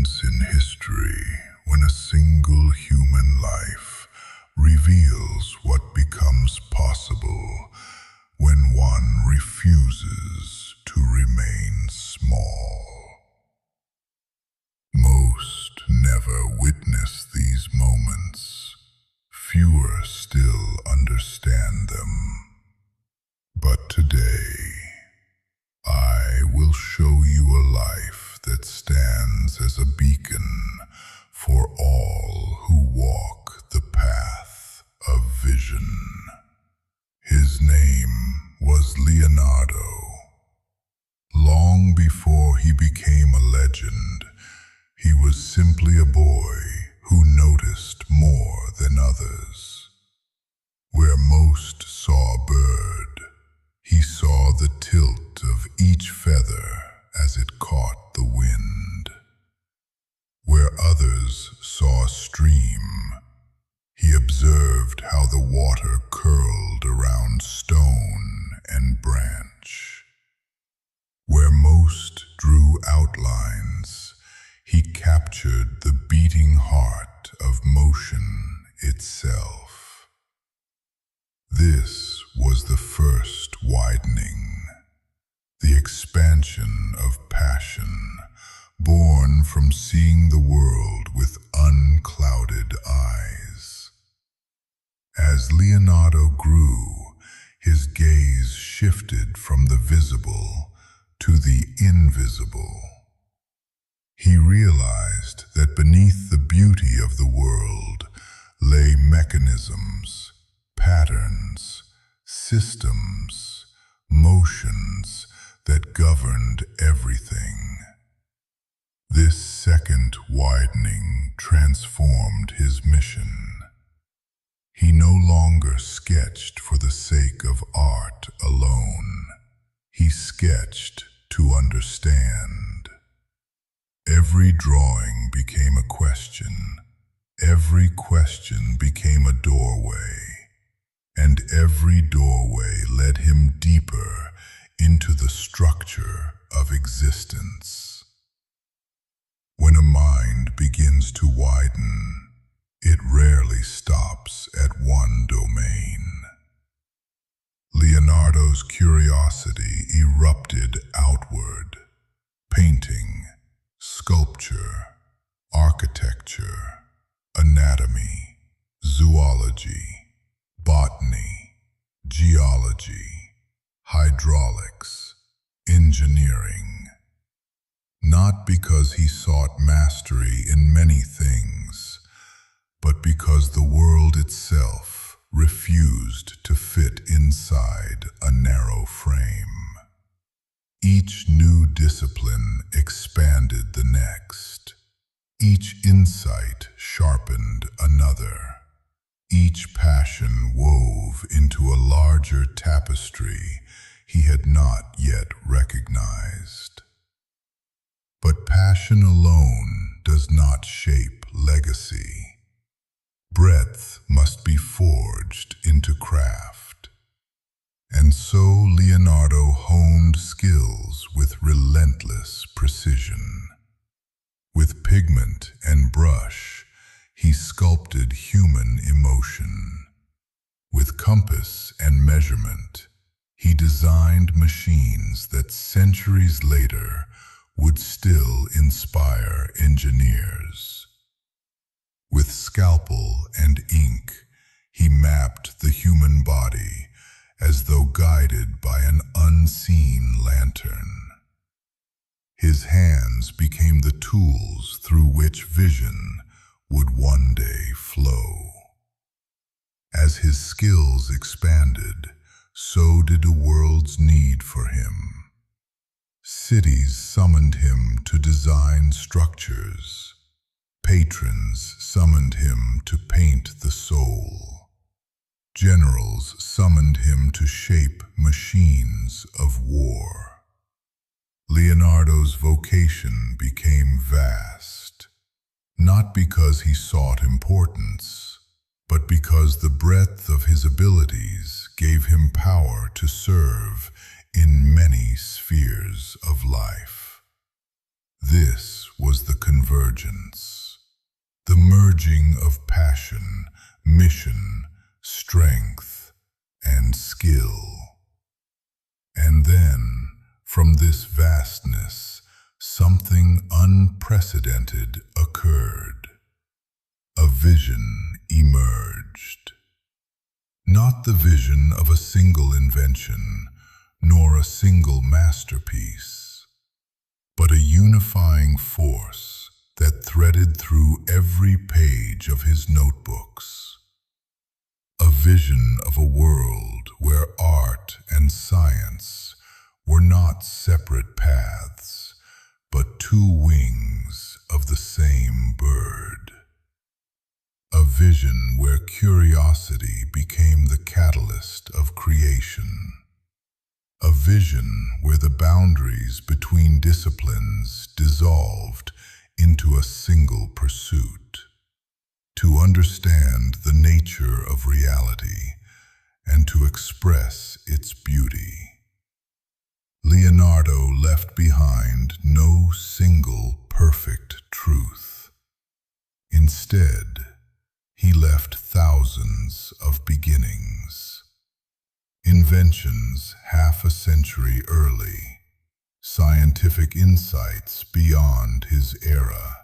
moments in history when a single human life reveals what becomes possible when one refuses to remain small. Most never witness these moments. Fewer still understand them. But today, I will show you a life that stands as a beacon for all who walk the path of vision. His name was Leonardo. Long before he became a legend, he was simply a boy who noticed more than others. Where most saw a bird, he saw the tilt of each feather as it caught the wind. Where others saw a stream, he observed how the water curled around stone and branch. Where most drew outlines, he captured the beating heart of motion itself. This was the first widening, the expansion of passion, born from seeing the world with unclouded eyes. As Leonardo grew, his gaze shifted from the visible to the invisible. He realized that beneath the beauty of the world lay mechanisms, patterns, systems, motions that governed everything. This second widening transformed his mission. He no longer sketched for the sake of art alone. He sketched to understand. Every drawing became a question. Every question became a doorway. And every doorway led him deeper into the structure of existence. When a mind begins to widen, it rarely stops at one domain. Leonardo's curiosity erupted outward. Painting, sculpture, architecture, anatomy, zoology, botany, geology, hydraulics, engineering. Not because he sought mastery in many things, but because the world itself refused to fit inside a narrow frame. Each new discipline expanded the next. Each insight sharpened another. Each passion wove into a larger tapestry he had not yet recognized. But passion alone does not shape legacy. Breadth must be forged into craft. And so Leonardo honed skills with relentless precision. With pigment and brush, he sculpted human emotion. With compass and measurement, he designed machines that centuries later would still inspire engineers. With scalpel and ink, he mapped the human body as though guided by an unseen lantern. His hands became the tools through which vision would one day flow. As his skills expanded, so did the world's need for him. Cities summoned him to design structures. Patrons summoned him to paint the soul. Generals summoned him to shape machines of war. Leonardo's vocation became vast, not because he sought importance, but because the breadth of his abilities gave him power to serve in many spheres of life. This was the convergence merging of passion, mission, strength, and skill. And then, from this vastness, something unprecedented occurred. A vision emerged. Not the vision of a single invention, nor a single masterpiece, but a unifying force that threaded through every page of his notebooks. A vision of a world where art and science were not separate paths, but two wings of the same bird. A vision where curiosity became the catalyst of creation. A vision where the boundaries between disciplines dissolved into a single pursuit. To understand the nature of reality and to express its beauty. Leonardo left behind no single perfect truth. Instead, he left thousands of beginnings. Inventions half a century early, scientific insights beyond his era,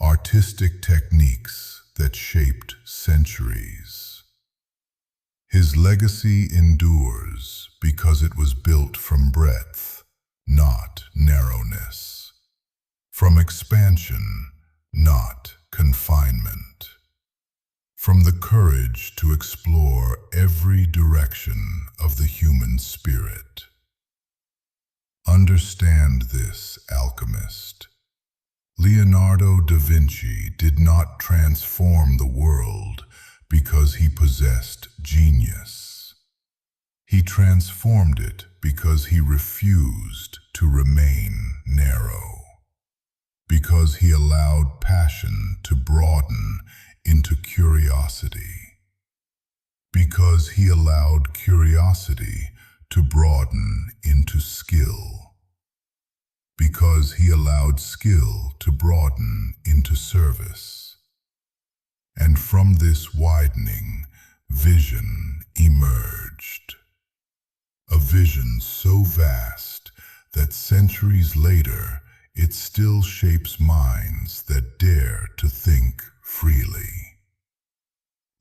artistic techniques that shaped centuries. His legacy endures because it was built from breadth, not narrowness, from expansion, not confinement, from the courage to explore every direction of the human spirit. Understand this, alchemist. Leonardo da Vinci did not transform the world because he possessed genius. He transformed it because he refused to remain narrow, because he allowed passion to broaden into curiosity, because he allowed curiosity to broaden into skill, because he allowed skill to broaden into service. And from this widening, vision emerged. A vision so vast that centuries later it still shapes minds that dare to think freely.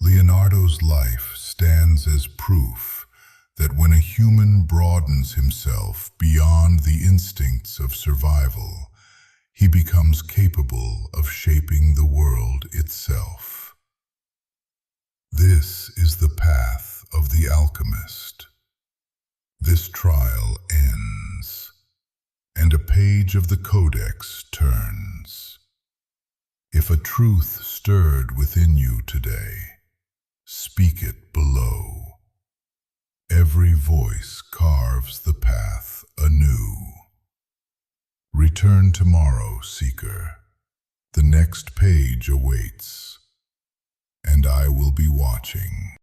Leonardo's life stands as proof that when a human broadens himself beyond the instincts of survival, he becomes capable of shaping the world itself. This is the path of the alchemist. This trial ends, and a page of the Codex turns. If a truth stirred within you today, speak it below. Every voice carves the path anew. Return tomorrow, seeker. The next page awaits, and I will be watching.